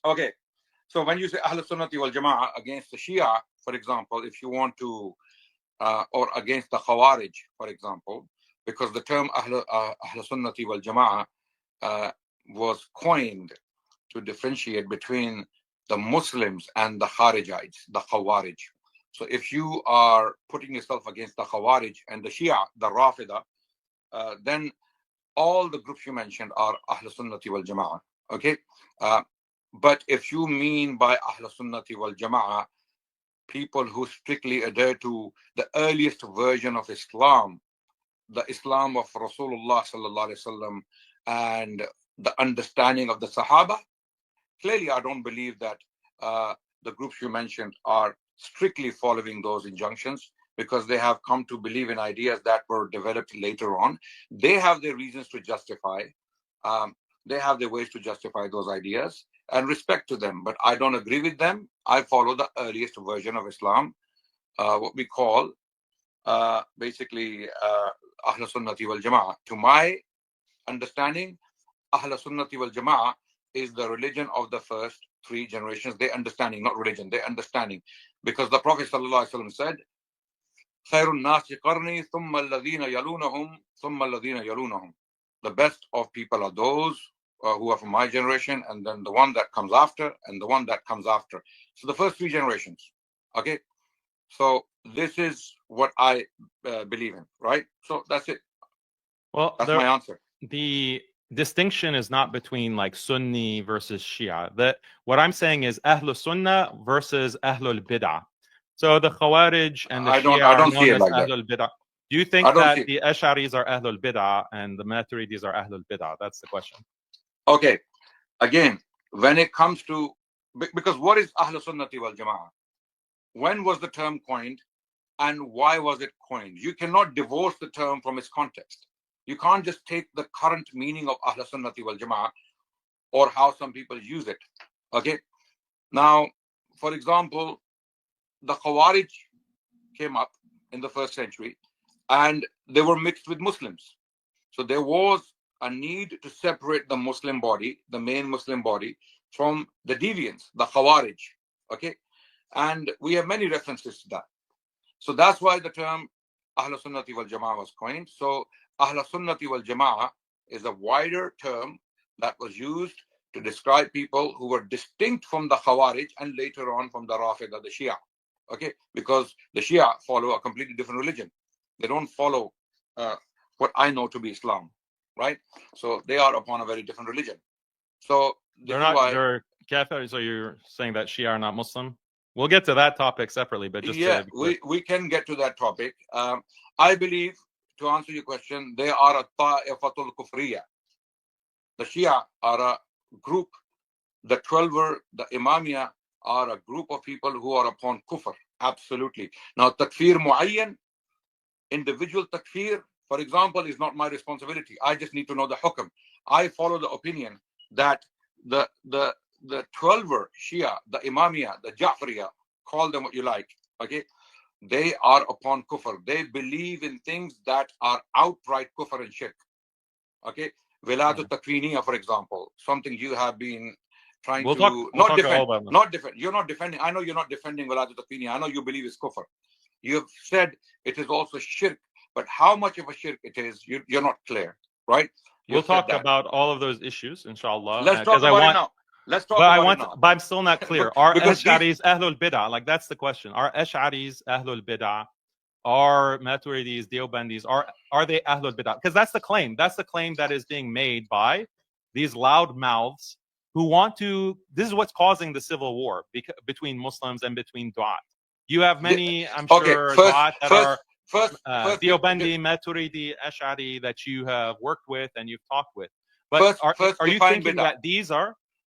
Okay. So when you say Ahl Sunnati wal Jama'ah against the Shia, for example, if you want to, or against the Khawarij, for example, because the term Ahl Sunnati wal Jama'ah was coined to differentiate between the Muslims and the Kharijites, the Khawarij. So if you are putting yourself against the Khawarij and the Shia, the Rafida, then all the groups you mentioned are Ahl Sunnati wal Jama'ah. Okay. But if you mean by Ahl Sunnati wal Jama'ah people who strictly adhere to the earliest version of Islam, the Islam of Rasulullah sallallahu alaihi wasallam, and the understanding of the Sahaba, clearly I don't believe that the groups you mentioned are strictly following those injunctions, because they have come to believe in ideas that were developed later on. They have their reasons to justify. They have their ways to justify those ideas, and respect to them. But I don't agree with them. I follow the earliest version of Islam, what we call basically Ahl Sunnati wal Jama'ah. To my understanding, Ahl Sunnati wal Jama'ah is the religion of the first three generations. Their understanding, not religion, their understanding. Because the Prophet ﷺ said, خَيْرُ النَّاسِ قَرْنِي ثُمَّ الَّذِينَ يَلُونَهُمْ ثُمَّ الَّذِينَ يَلُونَهُم. The best of people are those who are from my generation, and then the one that comes after, and the one that comes after. So the first three generations. Okay. So this is what I believe in, right? So that's it. Well, that's my answer. The distinction is not between like Sunni versus Shia. What I'm saying is Ahlul Sunnah versus Ahlul Bid'ah. So the Khawarij and the Shia I don't are see known it as like Ahlul Bid'ah. Do you think that the Asharis are Ahlul Bid'ah and the Maturidis are Ahlul Bid'ah? That's the question. Okay. Again, when it comes to, because what is Ahl Sunnati wal Jama'ah? When was the term coined and why was it coined? You cannot divorce the term from its context. You can't just take the current meaning of Ahl Sunnati wal Jama'ah or how some people use it. Okay. Now, for example, the Khawarij came up in the first century and they were mixed with Muslims. So there was a need to separate the Muslim body, the main Muslim body, from the deviants, the Khawarij. Okay. And we have many references to that. So that's why the term Ahl Sunnati wal Jama'ah was coined. So Ahl Sunnati wal Jama'ah is a wider term that was used to describe people who were distinct from the Khawarij and later on from the Rafida, the Shia. Okay, because the Shia follow a completely different religion. They don't follow what I know to be Islam, right? So they are upon a very different religion. So they're Kafirs. So you're saying that Shia are not Muslim? We'll get to that topic separately, but just we can get to that topic. I believe, to answer your question, they are a ta'ifatul kufriya. The Shia are a group. The Twelver, the Imamiyah, are a group of people who are upon kufr. Absolutely. Now, takfir muayyan, individual takfir, for example, is not my responsibility. I just need to know the hukm. I follow the opinion that the Twelver Shia, the Imamiyah, the Ja'fariya, call them what you like, okay, they are upon kufr. They believe in things that are outright kufr and shirk. Okay, Wilayat al-Takwiniya, for example, something you have been trying to not defend. You're not defending. I know you're not defending Wilayat al-Takwiniya. I know you believe it's kufr. You have said it is also shirk, but how much of a shirk it is, you're not clear, right? We'll talk about all of those issues, inshallah. Let's talk about it now. Let's talk about it now. But I'm still not clear. Are Ash'aris Ahlul Bid'ah? Like, that's the question. Are Ash'aris Ahlul Bid'ah? Are Maturidis, Deobandis, are they Ahlul Bid'ah? Because that's the claim. That's the claim that is being made by these loud mouths who want to. This is what's causing the civil war between Muslims and between Du'at. You have many, I'm sure, Du'at that are Deobandi, Maturidi, Ash'ari that you have worked with and you've talked with. But are you thinking that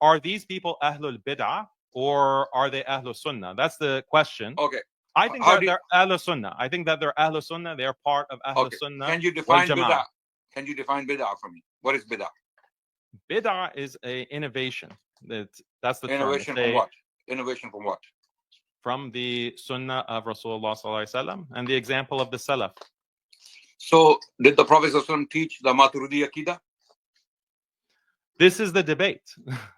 are these people Ahlul Bid'ah or are they Ahlul Sunnah? That's the question. Okay. I think that they're Ahlul Sunnah. I think that they're Ahlul Sunnah. They are part of Ahlul Sunnah. Can you define Bid'ah? Can you define Bid'ah for me? What is Bid'ah? Bid'ah is an innovation. That's the innovation term. From what? Innovation from what? From the Sunnah of Rasulullah sallallahu alaihi wasallam and the example of the Salaf. So, did the Prophet ﷺ teach the Maturidi Aqidah? This is the debate.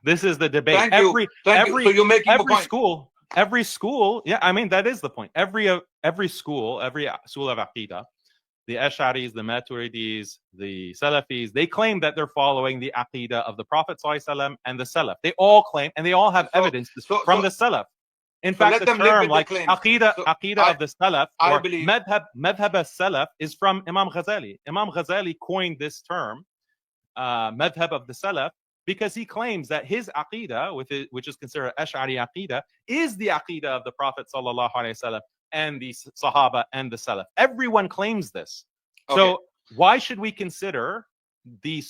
This is the debate. Thank you. So you're making the point. Every school, yeah, I mean, that is the point. Every school of Aqidah, the Asharis, the Maturidis, the Salafis, they claim that they're following the Aqidah of the Prophet ﷺ and the Salaf. They all claim, and they all have evidence from the Salaf. In fact, the term like Aqidah of the Salaf, or Madhab al-Salaf, is from Imam Ghazali. Imam Ghazali coined this term, Madhab of the Salaf, because he claims that his Aqidah, which is considered Ash'ari Aqidah, is the Aqidah of the Prophet ﷺ and the Sahaba and the Salaf. Everyone claims this. Okay. So why should we consider the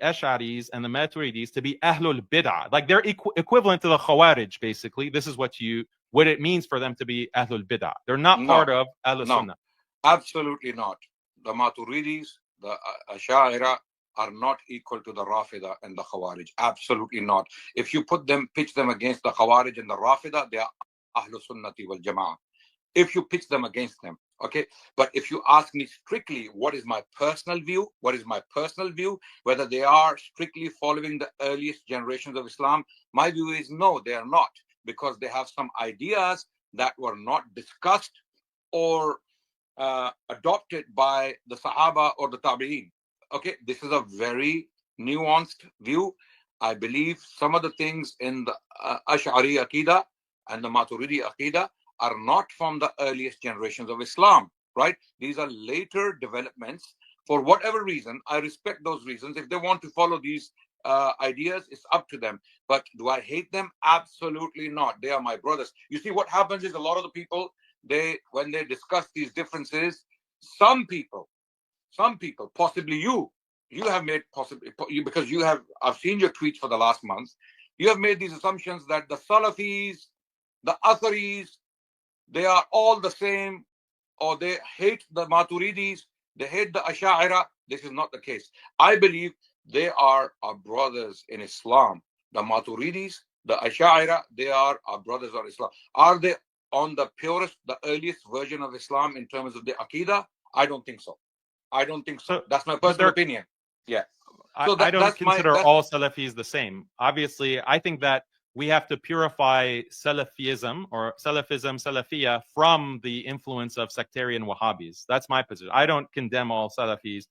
Ash'aris and the Maturidis to be Ahlul Bid'ah? Like they're equivalent to the Khawarij, basically. This is what it means for them to be Ahlul Bid'ah. They're not part of Ahlul Sunnah. Absolutely not. The Maturidis, the Ash'ari are not equal to the Rafida and the Khawarij. Absolutely not. If you pitch them against the Khawarij and the Rafida, they are Ahlul Sunnati wal Jama'ah. If you pitch them against them, okay? But if you ask me strictly, what is my personal view? Whether they are strictly following the earliest generations of Islam, my view is no, they are not, because they have some ideas that were not discussed or adopted by the Sahaba or the Tabi'een. Okay, this is a very nuanced view. I believe some of the things in the Ash'ari Aqidah and the Maturidi Aqidah are not from the earliest generations of Islam, right? These are later developments. For whatever reason, I respect those reasons. If they want to follow these ideas, it's up to them. But do I hate them? Absolutely not. They are my brothers. You see, what happens is a lot of the people, when they discuss these differences, some people, possibly you have made because I've seen your tweets for the last month. You have made these assumptions that the Salafis, the Atharis, they are all the same, or they hate the Maturidis, they hate the Ash'ari. This is not the case. I believe they are our brothers in Islam. The Maturidis, the Ash'ari, they are our brothers in Islam. Are they on the purest, the earliest version of Islam in terms of the Aqidah? I don't think so. That's my personal opinion. Yeah. So I don't consider all Salafis the same. Obviously, I think that we have to purify Salafism or Salafiyah from the influence of sectarian Wahhabis. That's my position. I don't condemn all Salafis.